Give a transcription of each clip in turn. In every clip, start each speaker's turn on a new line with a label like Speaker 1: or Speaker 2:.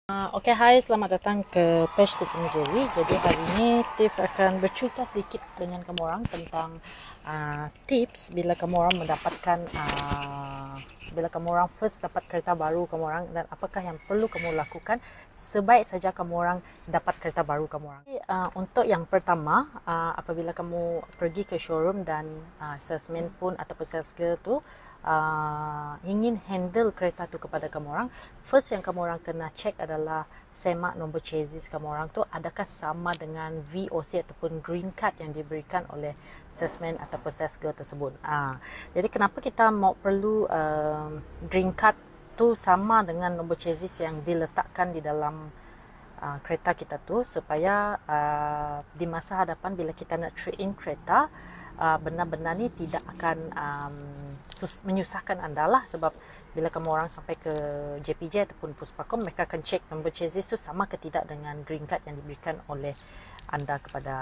Speaker 1: Okey, hai, selamat datang ke Page Tip Jerry. Jadi hari ini Tiff akan bercerita sedikit dengan kamu orang tentang tips bila kamu orang mendapatkan bila kamu orang first dapat kereta baru kamu orang, dan apakah yang perlu kamu lakukan sebaik saja kamu orang dapat kereta baru kamu orang. Untuk yang pertama, apabila kamu pergi ke showroom dan salesman pun ataupun sales girl tu ingin handle kereta tu kepada kamu orang, first yang kamu orang kena check adalah semak nombor chassis kamu orang tu adakah sama dengan VOC ataupun green card yang diberikan oleh salesman ataupun sales girl tersebut. Jadi kenapa kita mau perlu green card tu sama dengan nombor chassis yang diletakkan di dalam kereta kita tu, supaya di masa hadapan bila kita nak trade in kereta, benda-benda ni tidak akan menyusahkan anda lah. Sebab bila kamu orang sampai ke JPJ ataupun Puspakom, mereka akan cek nombor chassis tu sama ke tidak dengan green card yang diberikan oleh anda kepada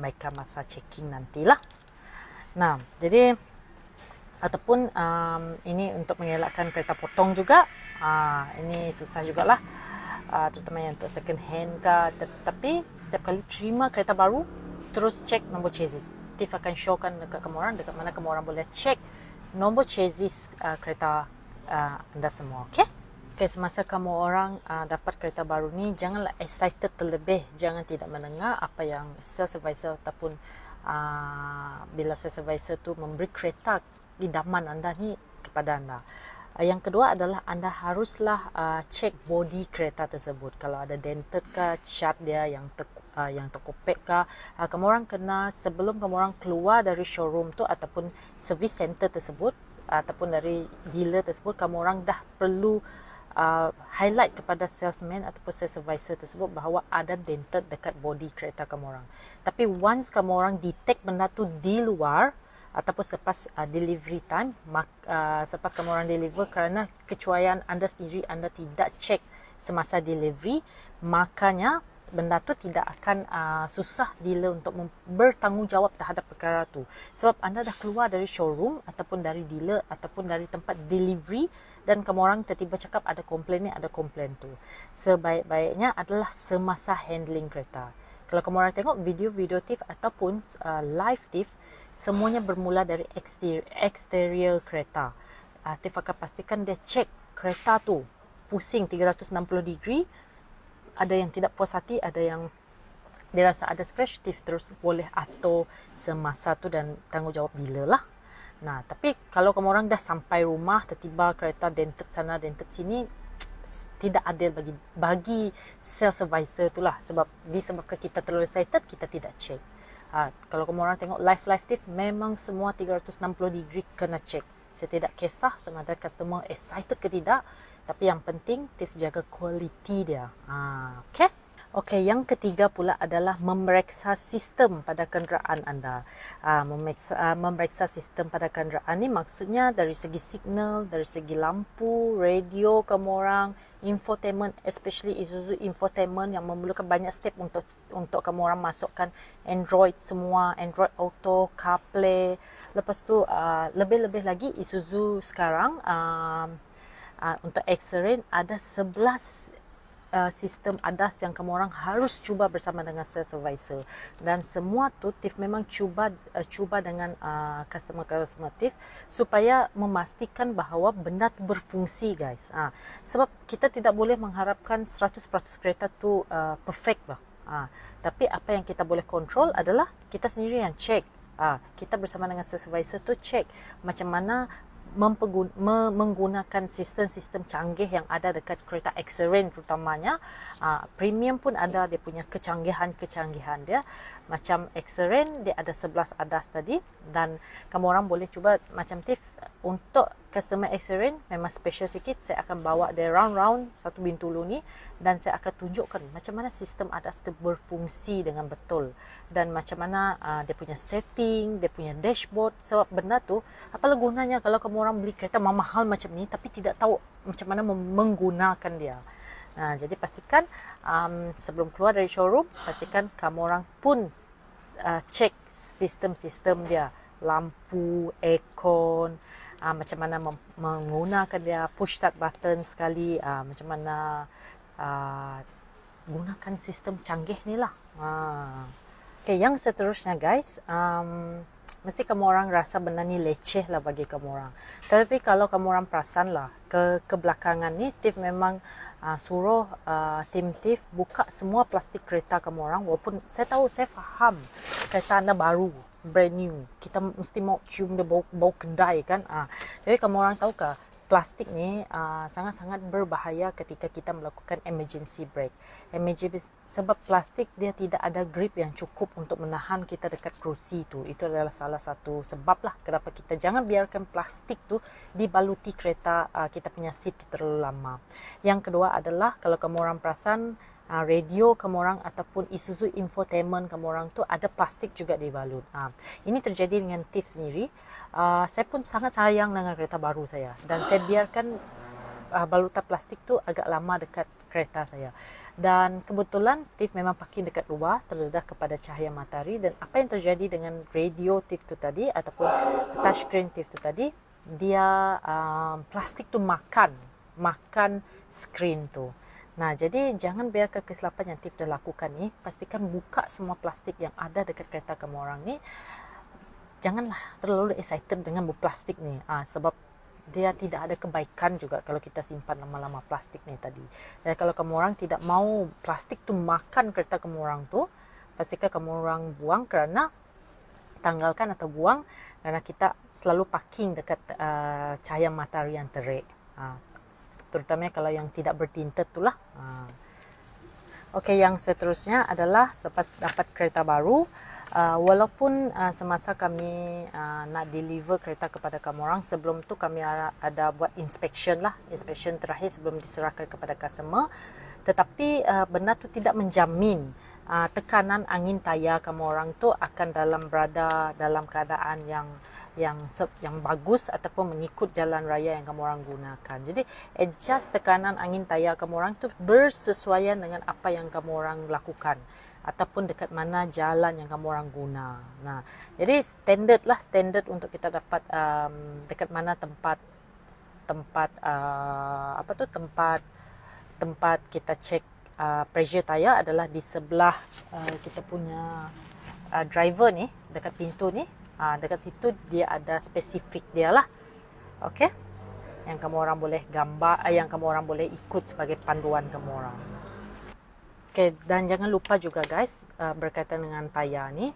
Speaker 1: mereka masa checking nantilah. Nah, jadi ataupun ini untuk mengelakkan kereta potong juga. Ini susah jugalah, terutama yang untuk second hand ke. Tetapi setiap kali terima kereta baru, terus cek nombor chassis. Tiff akan showkan dekat kamu orang dekat mana kamu orang boleh cek nombor chassis kereta anda semua. Okay, semasa kamu orang dapat kereta baru ni, janganlah excited terlebih. Jangan tidak mendengar apa yang sales advisor ataupun bila sales advisor tu memberi kereta idaman anda ni kepada anda. Yang kedua adalah anda haruslah cek body kereta tersebut. Kalau ada dented ke, cat dia yang terkopek ke, kamu orang kena, sebelum kamu orang keluar dari showroom tu ataupun service center tersebut ataupun dari dealer tersebut, kamu orang dah perlu highlight kepada salesman ataupun sales advisor tersebut bahawa ada dented dekat body kereta kamu orang. Tapi once kamu orang detect benda tu di luar ataupun selepas delivery time, selepas kamu orang deliver, kerana kecuaian anda sendiri, anda tidak cek semasa delivery, makanya benda tu tidak akan susah dealer untuk bertanggungjawab terhadap perkara tu. Sebab anda dah keluar dari showroom ataupun dari dealer ataupun dari tempat delivery, dan kamu orang tiba-tiba cakap ada komplain ni, ada komplain tu. Sebaik-baiknya adalah semasa handling kereta. Kalau kamu orang tengok video-video Tiff ataupun live Tiff, semuanya bermula dari exterior kereta. Tiff akan pastikan dia cek kereta tu pusing 360 degree. Ada yang tidak puas hati, ada yang dia rasa ada scratch, Tiff terus boleh atur semasa tu dan tanggungjawab dealer lah. Nah, tapi kalau kamu orang dah sampai rumah, tiba-tiba kereta dented sana, dented sini, tidak adil bagi sales advisor tu lah. Sebab disebabkan kita terlalu excited, kita tidak check. Kalau kamu orang tengok live Tiff, memang semua 360 degree kena check. Saya tidak kisah sama ada customer excited ke tidak, tapi yang penting Tiff jaga kualiti dia. Okay? Okey, yang ketiga pula adalah memeriksa sistem pada kenderaan anda. Memeriksa sistem pada kenderaan ni maksudnya dari segi signal, dari segi lampu, radio kamu orang, infotainment, especially Isuzu infotainment yang memerlukan banyak step untuk kamu orang masukkan Android semua, Android Auto, CarPlay. Lepas tu lebih-lebih lagi Isuzu sekarang untuk X-Terrain ada 11 sistem ADAS yang kamu orang harus cuba bersama dengan sales advisor, dan semua tu Tiff memang cuba dengan customer Tiff supaya memastikan bahawa benda tu berfungsi, guys. Sebab kita tidak boleh mengharapkan 100% kereta tu perfect lah. Tapi apa yang kita boleh control adalah kita sendiri yang check. Kita bersama dengan sales advisor tu check macam mana menggunakan sistem-sistem canggih yang ada dekat kereta X-Terrain terutamanya. Premium pun ada dia punya kecanggihan dia. Macam X-Terrain dia ada 11 ADAS tadi, dan kamu orang boleh cuba macam Tiff. Untuk customer X-Terrain memang special sikit, saya akan bawa dia round satu Bintulu ni, dan saya akan tunjukkan macam mana sistem ADAS tu berfungsi dengan betul, dan macam mana dia punya setting, dia punya dashboard. Sebab benda tu apalah gunanya kalau kamu orang beli kereta mahal macam ni tapi tidak tahu macam mana menggunakan dia. Jadi pastikan sebelum keluar dari showroom, pastikan kamu orang pun cek sistem-sistem dia, lampu, aircon, macam mana menggunakan dia, push start button sekali, macam mana gunakan sistem canggih ni lah. Okay, yang seterusnya guys, mesti kamu orang rasa benda ni leceh lah bagi kamu orang. Tapi kalau kamu orang perasan lah, kebelakangan ni TIF memang suruh tim TIF buka semua plastik kereta kamu orang. Walaupun saya tahu, saya faham kereta anda baru, brand new. Kita mesti mau cium dia bau kedai kan. Jadi kamu orang tahu kah, plastik ni sangat-sangat berbahaya ketika kita melakukan emergency brake. Sebab plastik dia tidak ada grip yang cukup untuk menahan kita dekat kerusi tu. Itu adalah salah satu sebab lah kenapa kita jangan biarkan plastik tu dibaluti kereta kita punya seat tu terlalu lama. Yang kedua adalah kalau kamu orang perasan, radio kamu orang ataupun Isuzu infotainment kamu orang tu ada plastik juga dibalut. Ini terjadi dengan TIF sendiri. Saya pun sangat sayang dengan kereta baru saya dan saya biarkan balutan plastik tu agak lama dekat kereta saya. Dan kebetulan TIF memang parking dekat luar, terdedah kepada cahaya matahari, dan apa yang terjadi dengan radio TIF tu tadi ataupun touchscreen TIF tu tadi, dia plastik tu makan screen tu. Nah, jadi jangan biarkan kesilapan yang TIF dah lakukan ni. Pastikan buka semua plastik yang ada dekat kereta kamu orang ni. Janganlah terlalu excited dengan plastik ni. Sebab dia tidak ada kebaikan juga kalau kita simpan lama-lama plastik ni tadi. Dan kalau kamu orang tidak mau plastik tu makan kereta kamu orang tu, pastikan kamu orang buang tanggalkan atau buang kerana kita selalu parking dekat cahaya matahari yang terik. Terutama kalau yang tidak bertinted tu lah. Okey, yang seterusnya adalah selepas dapat kereta baru, walaupun semasa kami nak deliver kereta kepada kamu orang, sebelum tu kami ada buat inspection terakhir sebelum diserahkan kepada customer. Tetapi benda tu tidak menjamin tekanan angin tayar kamu orang tu akan berada dalam keadaan yang bagus ataupun mengikut jalan raya yang kamu orang gunakan. Jadi adjust tekanan angin tayar kamu orang tu bersesuaian dengan apa yang kamu orang lakukan ataupun dekat mana jalan yang kamu orang guna. Nah, jadi standard untuk kita dapat dekat mana tempat kita cek pressure tayar adalah di sebelah kita punya driver ni, dekat pintu ni. Dekat situ dia ada spesifik dia lah. Okey, yang kamu orang boleh gambar, yang kamu orang boleh ikut sebagai panduan kamu orang. Okey, dan jangan lupa juga guys, berkaitan dengan tayar ni,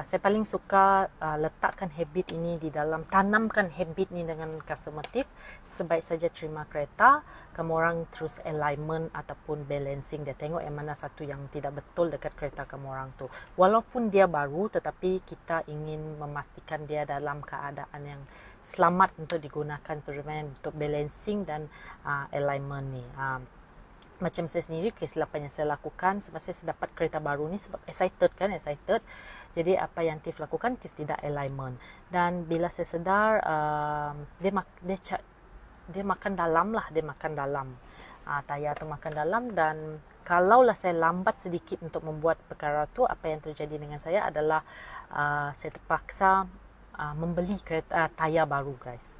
Speaker 1: saya paling suka letakkan habit ini di dalam, tanamkan habit ni dengan customer TIF. Sebaik saja terima kereta, kamu orang terus alignment ataupun balancing dia, tengok yang mana satu yang tidak betul dekat kereta kamu orang tu. Walaupun dia baru, tetapi kita ingin memastikan dia dalam keadaan yang selamat untuk digunakan, terutama untuk balancing dan alignment ni. Macam saya sendiri, kesilapan yang saya lakukan semasa saya dapat kereta baru ni, sebab excited. Jadi apa yang TIF lakukan, TIF tidak alignment. Dan bila saya sedar, dia makan dalam. Tayar tu makan dalam, dan kalaulah saya lambat sedikit untuk membuat perkara tu, apa yang terjadi dengan saya adalah saya terpaksa membeli tayar baru guys.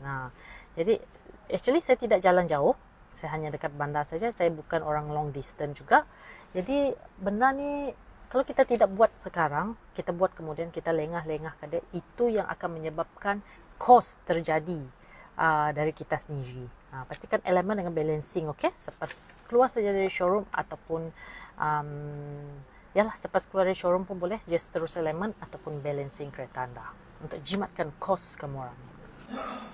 Speaker 1: Jadi actually saya tidak jalan jauh. Saya hanya dekat bandar saja. Saya bukan orang long distance juga. Jadi benda ni kalau kita tidak buat sekarang, kita buat kemudian, kita lengah-lengah dia, itu yang akan menyebabkan cost terjadi dari kita sendiri. Pastikan elemen dengan balancing, okey? Selepas keluar saja dari showroom ataupun selepas keluar dari showroom pun boleh just terus elemen ataupun balancing kereta anda untuk jimatkan cost kamu orang.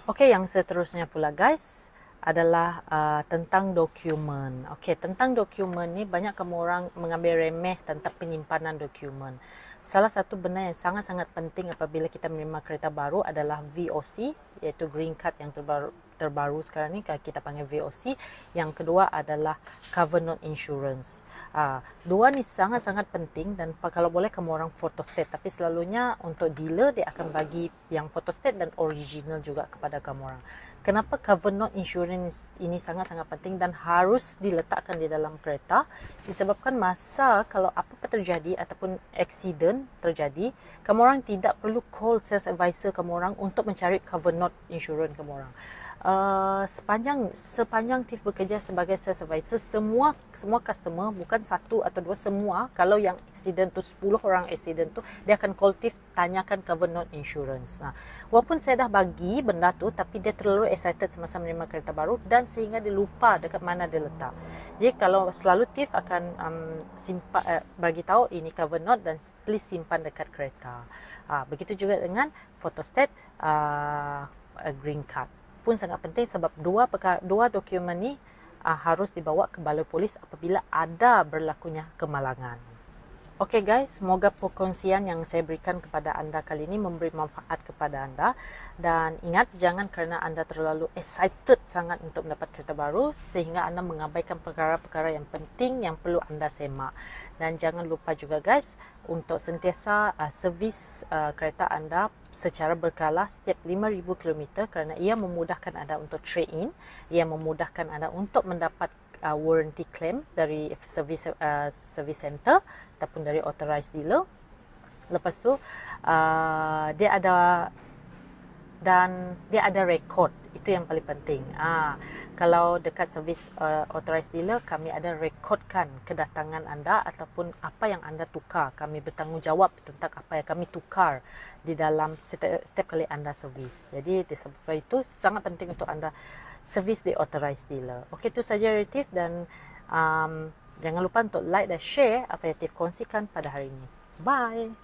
Speaker 1: Okey, yang seterusnya pula guys adalah tentang dokumen. Okey, tentang dokumen ni banyak kamu orang mengambil remeh tentang penyimpanan dokumen. Salah satu benda yang sangat-sangat penting apabila kita menerima kereta baru adalah VOC, iaitu Green Card yang terbaru sekarang ni kita panggil VOC. Yang kedua adalah Cover Note Insurance. Dua ni sangat-sangat penting, dan kalau boleh kamu orang photostat, tapi selalunya untuk dealer dia akan bagi yang photostat dan original juga kepada kamu orang. Kenapa Cover Note Insurance ini sangat-sangat penting dan harus diletakkan di dalam kereta? Disebabkan masa kalau apa-apa terjadi ataupun accident terjadi, kamu orang tidak perlu call sales advisor kamu orang untuk mencari Cover Note Insurance kamu orang. sepanjang Tiff bekerja sebagai sales advisor, semua customer, bukan satu atau dua, semua, kalau yang accident tu 10 orang accident tu, dia akan call Tiff, tanyakan cover note insurance. Nah, walaupun saya dah bagi benda tu, tapi dia terlalu excited semasa menerima kereta baru, dan sehingga dia lupa dekat mana dia letak. Jadi kalau selalu Tiff akan bagi tahu ini cover note dan please simpan dekat kereta. Begitu juga dengan photostat, green card pun sangat penting, sebab dua dokumen ni harus dibawa ke balai polis apabila ada berlakunya kemalangan. Okey guys, semoga perkongsian yang saya berikan kepada anda kali ini memberi manfaat kepada anda. Dan ingat, jangan kerana anda terlalu excited sangat untuk mendapat kereta baru sehingga anda mengabaikan perkara-perkara yang penting yang perlu anda semak. Dan jangan lupa juga guys, untuk sentiasa servis kereta anda secara berkala setiap 5,000 km, kerana ia memudahkan anda untuk trade in, ia memudahkan anda untuk mendapat warranty claim dari service center ataupun dari authorized dealer. Lepas tu dia ada rekod. Itu yang paling penting. Kalau dekat servis authorized dealer, kami ada rekodkan kedatangan anda ataupun apa yang anda tukar. Kami bertanggungjawab tentang apa yang kami tukar di dalam setiap kali anda servis. Jadi disebabkan itu sangat penting untuk anda servis di authorized dealer. Okey, itu saja dari Tiff, dan jangan lupa untuk like dan share apa yang Tiff kongsikan pada hari ini. Bye!